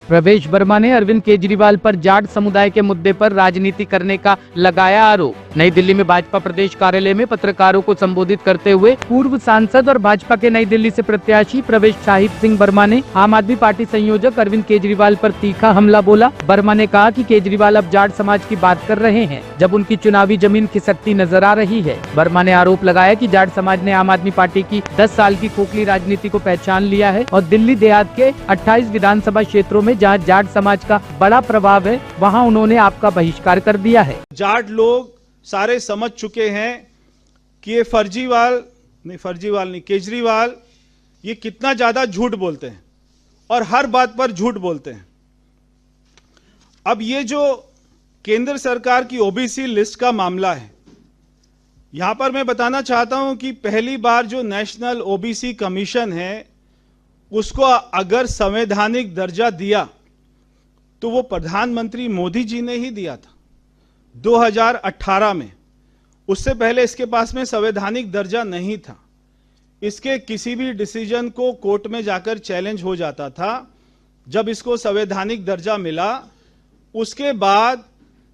प्रवेश वर्मा ने अरविंद केजरीवाल पर जाट समुदाय के मुद्दे पर राजनीति करने का लगाया आरोप। नई दिल्ली में भाजपा प्रदेश कार्यालय में पत्रकारों को संबोधित करते हुए पूर्व सांसद और भाजपा के नई दिल्ली से प्रत्याशी प्रवेश साहिब सिंह वर्मा ने आम आदमी पार्टी संयोजक अरविंद केजरीवाल पर तीखा हमला बोला। वर्मा ने कहा कि केजरीवाल अब जाट समाज की बात कर रहे हैं जब उनकी चुनावी जमीन खिसकती नजर आ रही है। वर्मा ने आरोप लगाया कि जाट समाज ने आम आदमी पार्टी की 10 साल की खोखली राजनीति को पहचान लिया है और दिल्ली देहात के 28 विधानसभा क्षेत्रों में जहां जाट समाज का बड़ा प्रभाव है वहां उन्होंने आपका बहिष्कार कर दिया है। जाट लोग सारे समझ चुके हैं कि ये फर्जीवाल नहीं केजरीवाल ये कितना ज्यादा झूठ बोलते हैं और हर बात पर झूठ बोलते हैं। अब ये जो केंद्र सरकार की ओबीसी लिस्ट का मामला है, यहां पर मैं बताना चाहता हूं कि पहली बार जो नेशनल ओबीसी कमीशन है उसको अगर संवैधानिक दर्जा दिया तो वो प्रधानमंत्री मोदी जी ने ही दिया था 2018 में। उससे पहले इसके पास में संवैधानिक दर्जा नहीं था। इसके किसी भी डिसीजन को कोर्ट में जाकर चैलेंज हो जाता था। जब इसको संवैधानिक दर्जा मिला उसके बाद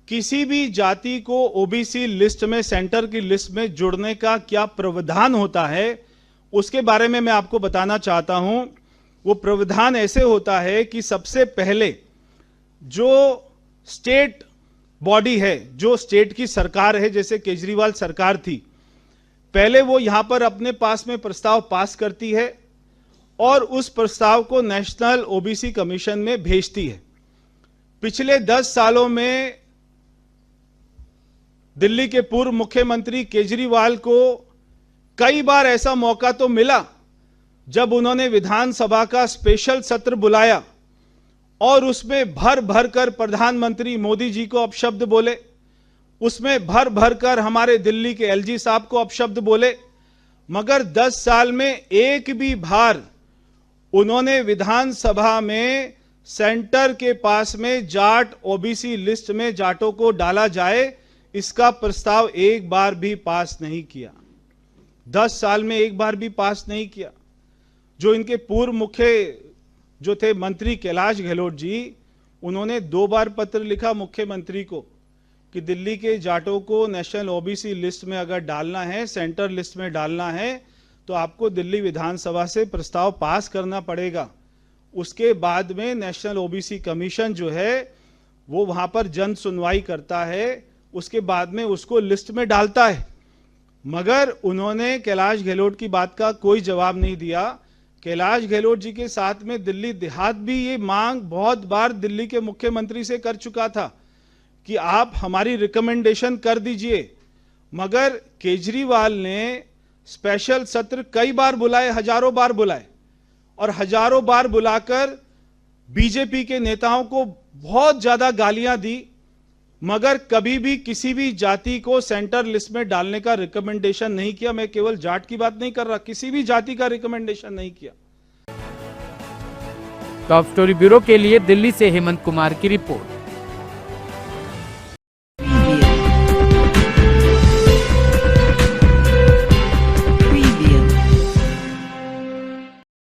किसी भी जाति को ओबीसी लिस्ट में, सेंटर की लिस्ट में जुड़ने का क्या प्रावधान होता है उसके बारे में मैं आपको बताना चाहता हूं। वो प्रावधान ऐसे होता है कि सबसे पहले जो स्टेट बॉडी है, जो स्टेट की सरकार है, जैसे केजरीवाल सरकार थी, पहले वो यहां पर अपने पास में प्रस्ताव पास करती है और उस प्रस्ताव को नेशनल ओबीसी कमीशन में भेजती है। पिछले 10 सालों में दिल्ली के पूर्व मुख्यमंत्री केजरीवाल को कई बार ऐसा मौका तो मिला जब उन्होंने विधानसभा का स्पेशल सत्र बुलाया और उसमें भर भर कर प्रधानमंत्री मोदी जी को अपशब्द बोले, उसमें भर भर कर हमारे दिल्ली के एलजी साहब को अपशब्द बोले, मगर 10 साल में एक भी बार उन्होंने विधानसभा में सेंटर के पास में जाट ओबीसी लिस्ट में जाटों को डाला जाए इसका प्रस्ताव एक बार भी पास नहीं किया। 10 साल में एक बार भी पास नहीं किया। जो इनके पूर्व मुख्य जो थे मंत्री कैलाश गहलोत जी, उन्होंने 2 बार पत्र लिखा मुख्यमंत्री को कि दिल्ली के जाटों को नेशनल ओबीसी लिस्ट में अगर डालना है, सेंटर लिस्ट में डालना है तो आपको दिल्ली विधानसभा से प्रस्ताव पास करना पड़ेगा। उसके बाद में नेशनल ओबीसी कमीशन जो है वो वहां पर जन सुनवाई करता है, उसके बाद में उसको लिस्ट में डालता है। मगर उन्होंने कैलाश गहलोत की बात का कोई जवाब नहीं दिया। कैलाश गहलोत जी के साथ में दिल्ली देहात भी ये मांग बहुत बार दिल्ली के मुख्यमंत्री से कर चुका था कि आप हमारी रिकमेंडेशन कर दीजिए, मगर केजरीवाल ने स्पेशल सत्र कई बार बुलाए, हजारों बार बुलाए और हजारों बार बुलाकर बीजेपी के नेताओं को बहुत ज्यादा गालियां दी, मगर कभी भी किसी भी जाति को सेंटर लिस्ट में डालने का रिकमेंडेशन नहीं किया। मैं केवल जाट की बात नहीं कर रहा, किसी भी जाति का रिकमेंडेशन नहीं किया। टॉप स्टोरी ब्यूरो के लिए दिल्ली से हेमंत कुमार की रिपोर्ट।